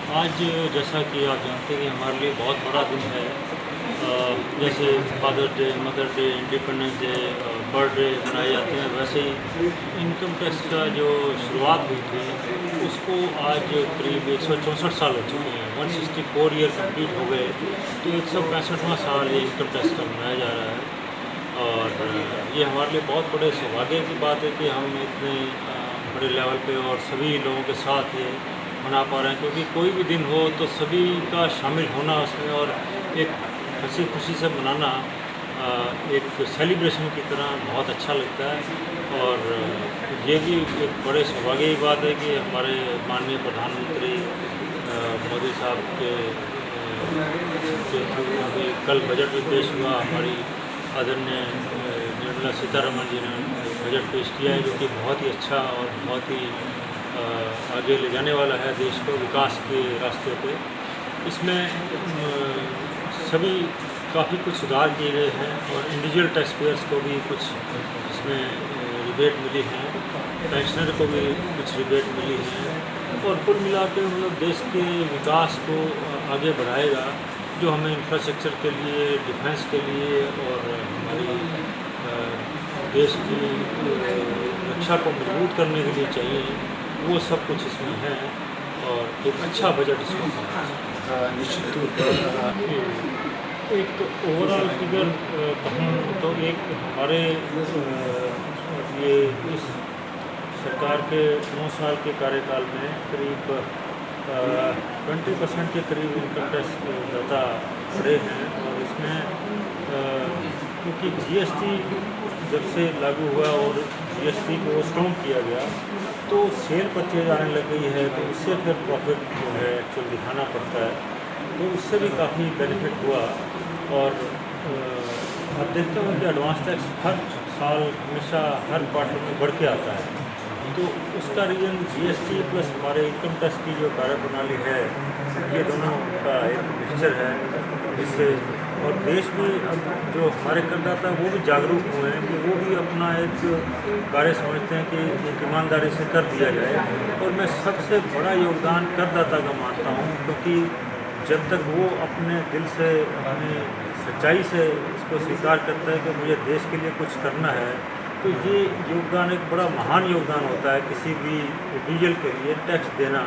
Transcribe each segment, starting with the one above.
आज जैसा कि आप जानते हैं कि हमारे लिए बहुत बड़ा दिन है। जैसे father's day, mother day, independence day, birthday मनाए जाते हैं, वैसे ही इनकम टैक्स का जो शुरुआत हुई थी उसको आज करीब 164 साल हो चुके हैं। 164 ईयर कंप्लीट हो गए, तो 165वां साल ये इनकम टैक्स का मनाया जा रहा है। और ये हमारे लिए बहुत बड़े सौभाग्य की बात है कि हम इतने बड़े लेवल पे और सभी लोगों के साथ ये मना पा रहे हैं, क्योंकि कोई भी दिन हो तो सभी का शामिल होना उसमें और एक हंसी खुशी से मनाना एक सेलिब्रेशन की तरह बहुत अच्छा लगता है। और ये भी एक बड़े सौभाग्य की बात है कि हमारे माननीय प्रधानमंत्री मोदी साहब के थ्रू अभी कल बजट भी पेश हुआ। हमारी आदरणीय निर्मला सीतारमण जी ने बजट पेश किया है, जो कि बहुत ही अच्छा और बहुत ही आगे ले जाने वाला है देश को विकास के रास्ते पे। इसमें सभी काफ़ी कुछ सुधार किए गए हैं और इंडिविजुअल टैक्स पेयर्स को भी कुछ इसमें रिबेट मिली है, पेंशनर को भी कुछ रिबेट मिली है और कुल मिला के मतलब देश के विकास को आगे बढ़ाएगा, जो हमें इंफ्रास्ट्रक्चर के लिए, डिफेंस के लिए और हमारी देश की रक्षा को मजबूत करने के लिए चाहिए, वो सब कुछ इसमें है और एक अच्छा बजट इसमें है। निश्चित तौर पर एक ओवरऑल फिगर कहूँ तो एक हमारे ये इस सरकार के 9 साल के कार्यकाल में करीब 20% के करीब इनकम टैक्स दाता बढ़े हैं। और इसमें क्योंकि जीएसटी जब से लागू हुआ और जीएसटी को स्ट्रॉन्ग किया गया तो सेल परचेज आने लग गई है, तो उससे फिर प्रॉफिट जो है एक्चुअल दिखाना पड़ता है, तो उससे भी काफ़ी बेनिफिट हुआ। और आप देखते हो कि एडवांस टैक्स हर साल हमेशा हर क्वार्टर में बढ़ के आता है, तो उसका रीज़न जीएसटी प्लस हमारे इनकम टैक्स की जो कार्यप्रणाली है, ये दोनों का एक मिक्सचर है। इससे और देश भी अब जो हमारे करदाता है वो भी जागरूक हुए हैं कि वो भी अपना एक कार्य समझते हैं कि एक ईमानदारी से कर दिया जाए। और मैं सबसे बड़ा योगदान करदाता का मानता हूँ, क्योंकि जब तक वो अपने दिल से, अपनी सच्चाई से इसको स्वीकार करता है कि मुझे देश के लिए कुछ करना है, तो ये योगदान एक बड़ा महान योगदान होता है किसी भी इंडिविजुअल के लिए। टैक्स देना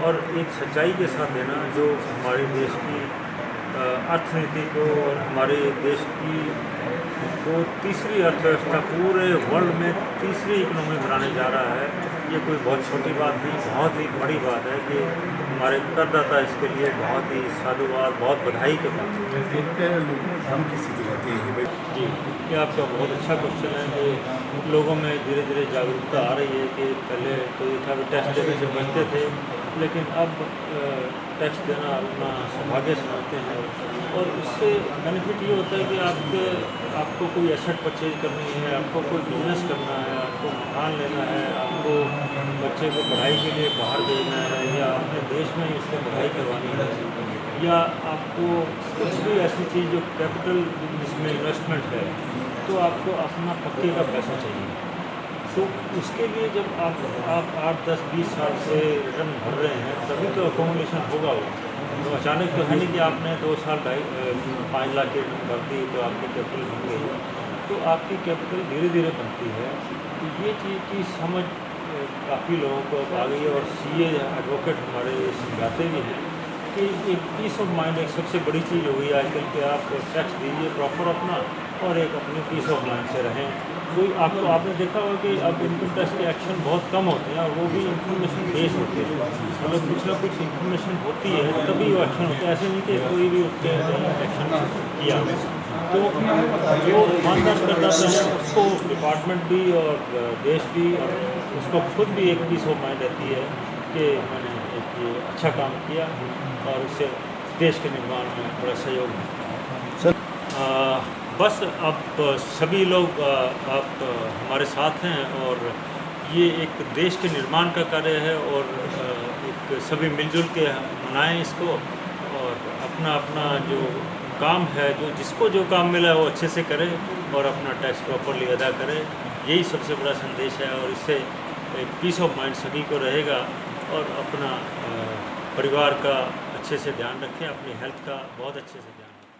और एक सच्चाई के साथ देना, जो हमारे देश की अर्थनीति को और हमारे देश की को तीसरी अर्थव्यवस्था पूरे वर्ल्ड में तीसरी इकोनॉमी बनाने जा रहा है। ये कोई बहुत छोटी बात नहीं, बहुत ही बड़ी बात है कि हमारे करदाता इसके लिए बहुत ही साधुवाद, बहुत बधाई के पात्र हैं। लोगों में हम किसी को जाते हैं जी, ये आपका बहुत अच्छा क्वेश्चन है कि लोगों में धीरे धीरे जागरूकता आ रही है कि पहले तो ये था कि टैक्स देने से बचते थे, लेकिन अब टैक्स देना अपना सौभाग्य समझते हैं। और उससे बेनिफिट ये होता है कि आपको कोई एसेट परचेज करनी है, आपको कोई बिजनेस करना है, आपको मकान लेना है, आपको बच्चे को पढ़ाई के लिए बाहर भेजना है, या अपने देश में ही उसको पढ़ाई करवानी है, या आपको कुछ भी ऐसी चीज़ जो कैपिटल जिसमें इन्वेस्टमेंट है, तो आपको अपना पक्के का पैसा चाहिए। तो उसके लिए जब आप 8, 10, 20 साल से रिटर्न भर रहे हैं, तभी तो अकोमोडेशन होगा। वो तो अचानक तो है नहीं कि आपने 2 साल 5 लाख की रिटर्न भर दी तो आपकी कैपिटल बन गई। तो आपकी कैपिटल धीरे धीरे बनती है। तो ये चीज़ की समझ काफ़ी लोगों को आ गई है और सीए एडवोकेट हमारे समझाते भी हैं कि एक पीस ऑफ माइंड एक सबसे बड़ी चीज़ हो गई आजकल कि आप टैक्स दीजिए प्रॉपर अपना, और एक अपनी पीस ऑफ माइंड से रहें। कोई आपने देखा होगा कि अब इनकम टैक्स के एक्शन बहुत कम होते हैं और वो भी इंफॉर्मेशन बेस्ड होते हैं, मतलब कुछ ना कुछ इंफॉर्मेशन होती है तभी वो एक्शन होता है। ऐसे नहीं कि कोई भी उसके एक्शन किया। तो जो ईमानदार करदाता है उसको डिपार्टमेंट भी और देश भी और उसको खुद भी एक पीस ऑफ माइंड रहती है कि मैंने एक ये अच्छा काम किया और उससे देश के निर्माण में बड़ा सहयोग मिलता। बस अब सभी लोग आप हमारे साथ हैं और ये एक देश के निर्माण का कार्य है और एक सभी मिलजुल के मनाएं इसको और अपना अपना जो काम है, जो जिसको जो काम मिला है वो अच्छे से करे और अपना टैक्स प्रॉपरली अदा करे। यही सबसे बड़ा संदेश है और इससे एक पीस ऑफ माइंड सभी को रहेगा और अपना परिवार का अच्छे से ध्यान रखें, अपनी हेल्थ का बहुत अच्छे से ध्यान रखें।